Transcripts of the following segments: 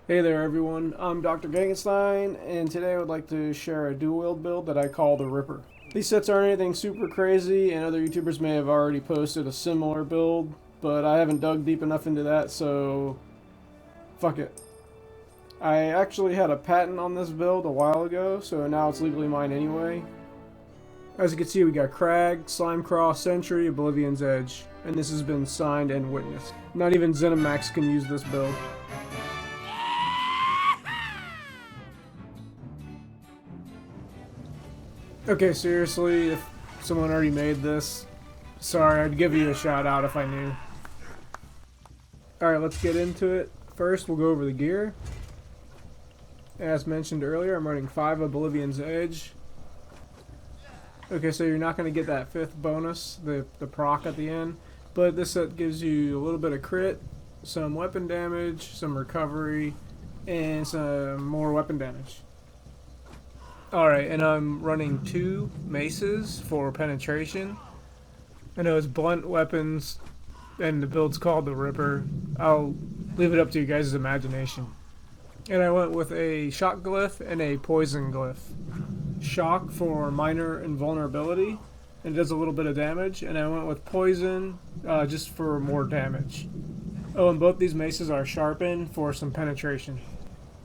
Hey there everyone, I'm Dr. Gangenstein, and today I would like to share a dual wield build that I call the Ripper. These sets aren't anything super crazy, and other YouTubers may have already posted a similar build, but I haven't dug deep enough into that, so fuck it. I actually had a patent on this build a while ago, so now it's legally mine anyway. As you can see, we got Crag, Slimecraw, Sentry, Oblivion's Edge, and this has been signed and witnessed. Not even Zenimax can use this build. Okay, seriously, if someone already made this, sorry, I'd give you a shout out if I knew. Alright, let's get into it. First, we'll go over the gear. As mentioned earlier, I'm running 5 Oblivion's Edge. Okay, so you're not going to get that 5th bonus, the proc at the end, but this set gives you a little bit of crit, some weapon damage, some recovery, and some more weapon damage. Alright, and I'm running 2 maces for penetration. I know it's blunt weapons, and the build's called the Ripper. I'll leave it up to you guys' imagination. And I went with a shock glyph and a poison glyph. Shock for minor invulnerability, and it does a little bit of damage, and I went with poison just for more damage. Oh, and both these maces are sharpened for some penetration.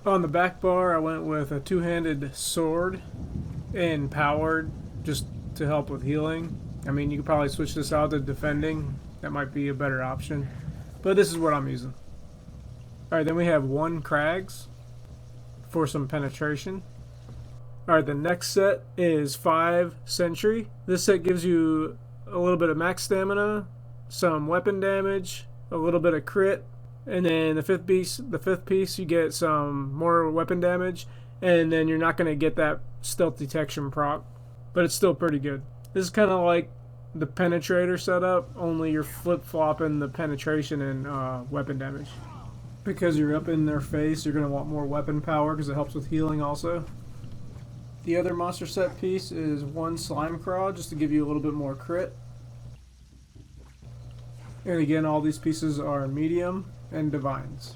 On the back bar, I went with a 2-handed sword and powered just to help with healing. I mean, you could probably switch this out to defending. That might be a better option. But this is what I'm using. Alright, then we have 1 Crags for some penetration. Alright, the next set is 5 Sentry. This set gives you a little bit of max stamina, some weapon damage, a little bit of crit, and then the fifth piece, you get some more weapon damage, and then you're not going to get that stealth detection proc, but it's still pretty good. This is kind of like the penetrator setup, only you're flip-flopping the penetration and weapon damage. Because you're up in their face, you're going to want more weapon power because it helps with healing also. The other monster set piece is 1 Slimecraw, just to give you a little bit more crit. And again, all these pieces are medium and divines.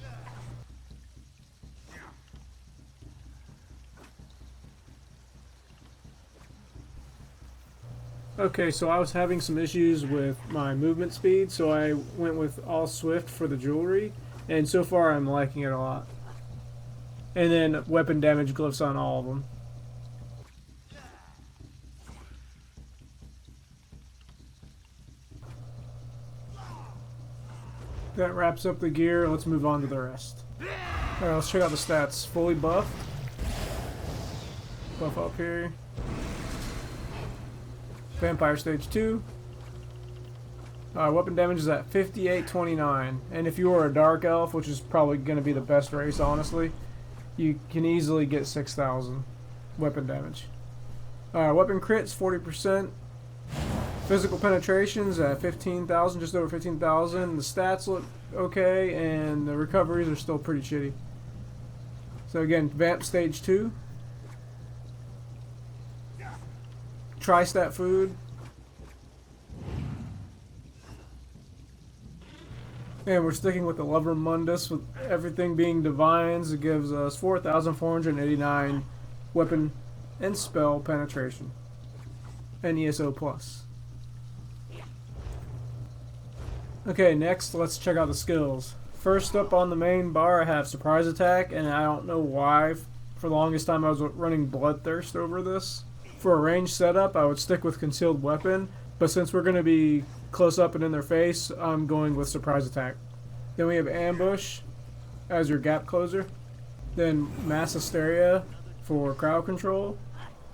Okay, so I was having some issues with my movement speed, so I went with all Swift for the jewelry, and so far I'm liking it a lot. And then weapon damage glyphs on all of them. That wraps up the gear. Let's move on to the rest. Alright, let's check out the stats. Fully buffed. Buff up here. Vampire stage 2. Weapon damage is at 5829. And if you are a dark elf, which is probably going to be the best race, honestly, you can easily get 6,000 weapon damage. Weapon crits 40%. Physical penetrations at 15,000, just over 15,000. The stats look okay, and the recoveries are still pretty shitty. So again, Vamp Stage 2. Tri-stat food. And we're sticking with the Lover Mundus, with everything being divines. It gives us 4,489 weapon and spell penetration. And ESO plus. Okay, next let's check out the skills. First up on the main bar I have Surprise Attack, and I don't know why. For the longest time I was running Bloodthirst over this. For a ranged setup I would stick with Concealed Weapon, but since we're going to be close up and in their face, I'm going with Surprise Attack. Then we have Ambush as your gap closer. Then Mass Hysteria for crowd control.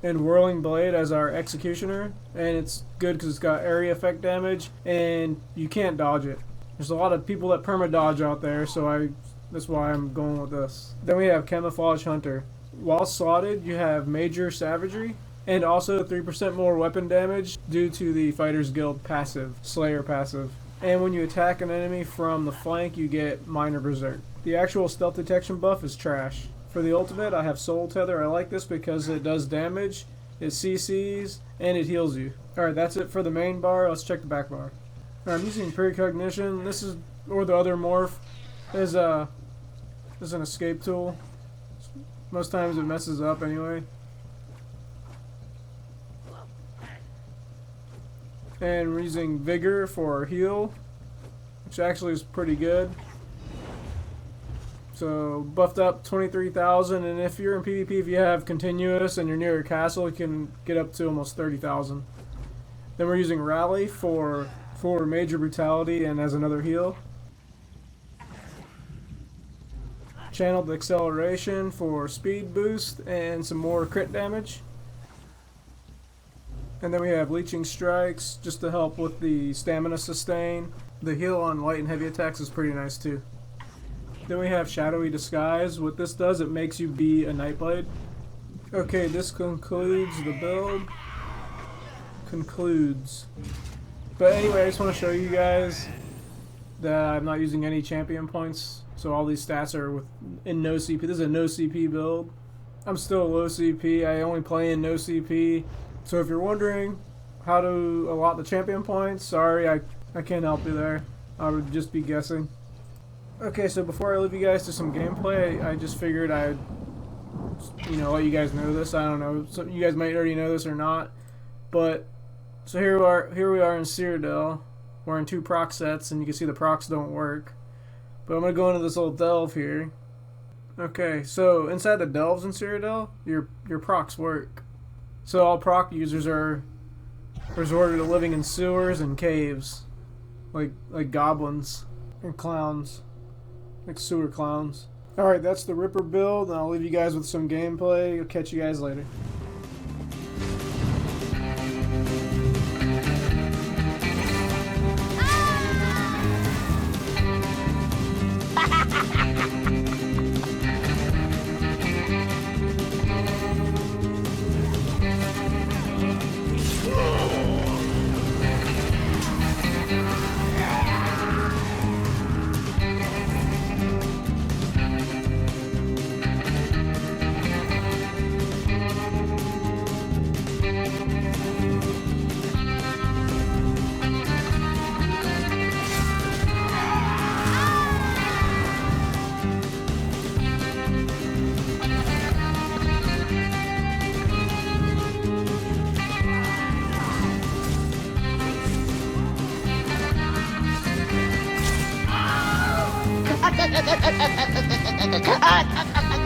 And Whirling Blade as our Executioner, and it's good because it's got area effect damage and you can't dodge it. There's a lot of people that perma-dodge out there, so that's why I'm going with this. Then we have Camouflage Hunter. While slotted, you have Major Savagery and also 3% more weapon damage due to the Fighters Guild passive, Slayer passive. And when you attack an enemy from the flank, you get Minor Berserk. The actual stealth detection buff is trash. For the ultimate, I have Soul Tether. I like this because it does damage, it CCs, and it heals you. Alright, that's it for the main bar. Let's check the back bar. Alright, I'm using Precognition. This is, or the other morph, is This is an escape tool. Most times it messes up anyway. And we're using Vigor for heal, which actually is pretty good. So buffed up 23,000, and if you're in PvP, if you have continuous and you're near a castle, you can get up to almost 30,000. Then we're using Rally for major brutality and as another heal. Channeled acceleration for speed boost and some more crit damage. And then we have Leeching Strikes just to help with the stamina sustain. The heal on light and heavy attacks is pretty nice too. Then we have Shadowy Disguise. What this does, it makes you be a Nightblade. Okay, this concludes the build. But anyway, I just want to show you guys that I'm not using any champion points. So all these stats are in no CP. This is a no CP build. I'm still low CP. I only play in no CP. So if you're wondering how to allot the champion points, sorry, I can't help you there. I would just be guessing. Okay, so before I leave you guys to some gameplay, I just figured I'd, let you guys know this. I don't know, so you guys might already know this or not, but so here we are in Cyrodiil. We're in 2 proc sets, and you can see the procs don't work. But I'm gonna go into this little delve here. Okay, so inside the delves in Cyrodiil, your procs work. So all proc users are resorted to living in sewers and caves, like goblins and clowns. Like sewer clowns. Alright, that's the Ripper build, and I'll leave you guys with some gameplay. I'll catch you guys later. Ha ha ha ha ha ha!